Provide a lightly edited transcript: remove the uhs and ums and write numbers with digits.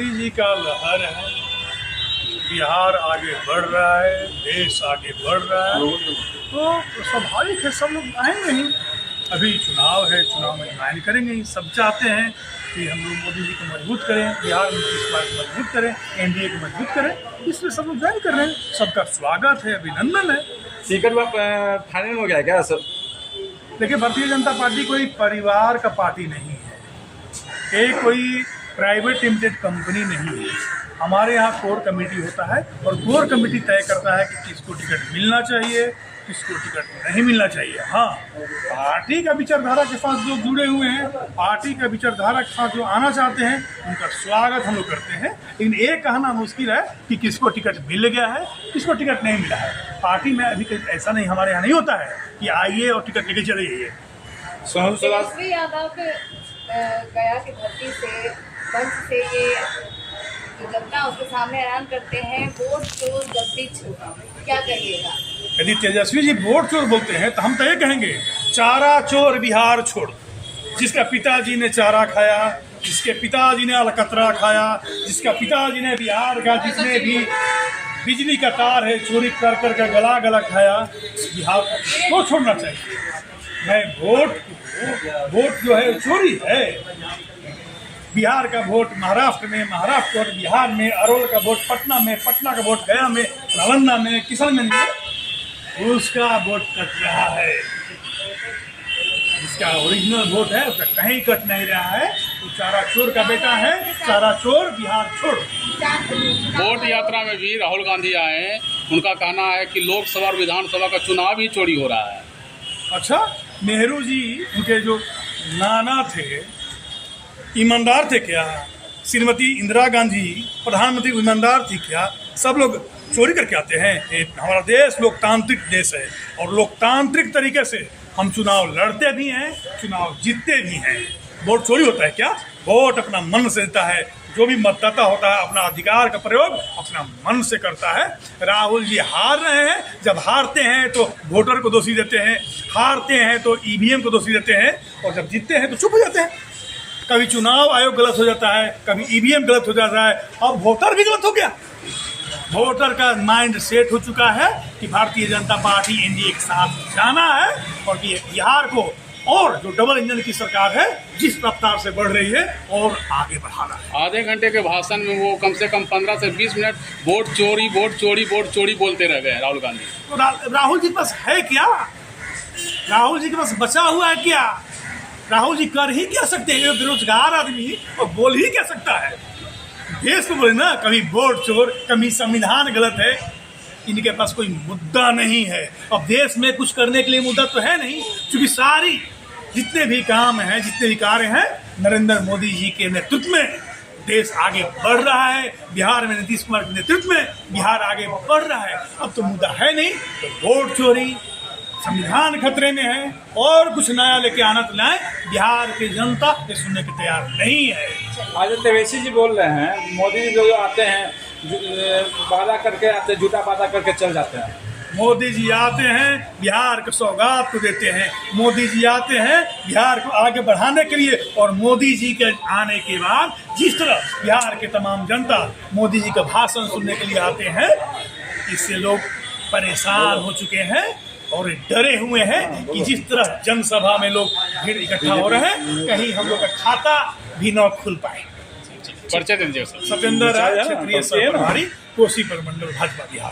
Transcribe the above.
मोदी जी का लहर है, बिहार आगे बढ़ रहा है, देश आगे बढ़ रहा है, तो स्वाभाविक है सब लोग आएंगे ही। अभी चुनाव है, चुनाव में ज्वाइन करेंगे ही। सब चाहते हैं कि हम लोग मोदी जी को मजबूत करें, बिहार में इस बार मजबूत करें, एनडीए को मजबूत करें, इसलिए सब लोग ज्वाइन कर रहे हैं। सबका स्वागत है, अभिनंदन है। टिकट फाइनल हो गया क्या सर? देखिए, भारतीय जनता पार्टी कोई परिवार का पार्टी नहीं है, ये कोई प्राइवेट लिमिटेड कंपनी नहीं है। हमारे यहाँ कोर कमेटी होता है और कोर कमेटी तय करता है कि किसको टिकट मिलना चाहिए, किसको टिकट नहीं मिलना चाहिए। हाँ, पार्टी का विचारधारा के साथ जो जुड़े हुए हैं, पार्टी का विचारधारा के साथ जो आना चाहते हैं, उनका स्वागत हम लोग करते हैं। लेकिन ये कहना मुश्किल है कि किसको टिकट मिल गया है, किसको टिकट नहीं मिला है। पार्टी में अभी ऐसा नहीं, हमारे यहाँ नहीं होता है कि आइए और टिकट लेके चले जाइए। तेजस्वी यादव के गया की धरती से मंच से ये जनता उसके सामने ऐलान करते हैं वोट चोर गद्दी छोड़, क्या कहिएगा? यदि तेजस्वी जी वोट चोर बोलते हैं तो हम तो ये कहेंगे, चारा चोर बिहार छोड़। जिसका पिताजी ने चारा खाया, जिसके पिताजी ने अलकतरा खाया, जिसका पिताजी ने बिहार का जितने भी बिजली का तार है चोरी कर कर के गला गला खाया, बिहार को छोड़ना चाहिए। मैं वोट जो है चोरी है। बिहार का वोट महाराष्ट्र में, महाराष्ट्र का वोट बिहार में, अरोल का वोट पटना में, पटना का वोट गया में, नालंदा में, किशनगंज में, उसका वोट कट रहा है। जिसका ओरिजिनल वोट है उसका कहीं कट नहीं रहा है। तो चारा चोर का बेटा है, चारा चोर बिहार छोड़। वोट यात्रा में भी राहुल गांधी आए हैं, उनका कहना है कि लोकसभा और विधानसभा का चुनाव ही चोरी हो रहा है। अच्छा, नेहरू जी उनके जो नाना थे ईमानदार थे क्या? श्रीमती इंदिरा गांधी प्रधानमंत्री ईमानदार थी क्या? सब लोग चोरी करके आते हैं? हमारा देश लोकतांत्रिक देश है और लोकतांत्रिक तरीके से हम चुनाव लड़ते भी हैं, चुनाव जीतते भी हैं। वोट चोरी होता है क्या? वोट अपना मन से देता है। जो भी मतदाता होता है अपना अधिकार का प्रयोग अपना मन से करता है। राहुल जी हार रहे हैं, जब हारते हैं तो वोटर को दोषी देते हैं, हारते हैं तो ईवीएम को दोषी देते हैं, और जब जीतते हैं तो चुप हो जाते हैं। कभी चुनाव आयोग गलत हो जाता है, कभी ईवीएम गलत हो जाता है, अब वोटर भी गलत हो गया। वोटर का माइंड सेट हो चुका है कि भारतीय जनता पार्टी एनडीए के साथ जाना है और कि बिहार को और जो डबल इंजन की सरकार है जिस रफ्तार से बढ़ रही है और आगे बढ़ाना है। आधे घंटे के भाषण में वो कम से कम 15 से 20 मिनट वोट चोरी वोट चोरी वोट चोरी बोलते रह गए राहुल गांधी। तो राहुल जी के पास है क्या? राहुल जी के पास बचा हुआ है क्या? राहुल जी कर ही क्या सकते हैं? बेरोजगार आदमी और बोल ही क्या सकता है? देश को बोले ना, कभी वोट चोर, कभी संविधान गलत है। इनके पास कोई मुद्दा नहीं है। अब देश में कुछ करने के लिए मुद्दा तो है नहीं, क्योंकि सारी जितने भी काम हैं, जितने भी कार्य हैं, नरेंद्र मोदी जी के नेतृत्व में देश आगे बढ़ रहा है। बिहार में नीतीश कुमार के नेतृत्व में बिहार आगे बढ़ रहा है। अब तो मुद्दा है नहीं, तो वोट चोरी, संविधान खतरे में है और कुछ नया लेके आना तो लाए। बिहार की जनता ये सुनने के तैयार नहीं है। आज तेजस्वी जी बोल रहे हैं मोदी जी जो आते हैं वादा करके आते, झूठा वादा करके चल जाते हैं। मोदी जी आते हैं, बिहार को सौगात को देते हैं। मोदी जी आते हैं बिहार को आगे बढ़ाने के लिए, और मोदी जी के आने के बाद जिस तरह बिहार के तमाम जनता मोदी जी का भाषण सुनने के लिए आते हैं, इससे लोग परेशान हो चुके हैं और डरे हुए हैं कि जिस तरह जनसभा में लोग भीड़ इकट्ठा हो रहे हैं, कहीं हम लोग का खाता भी न खुल पाए। परिचय दीजिए सर। सत्येंद्र राय, क्षेत्रीय सह प्रभारी, कोसी प्रमंडल भाजपा बिहार।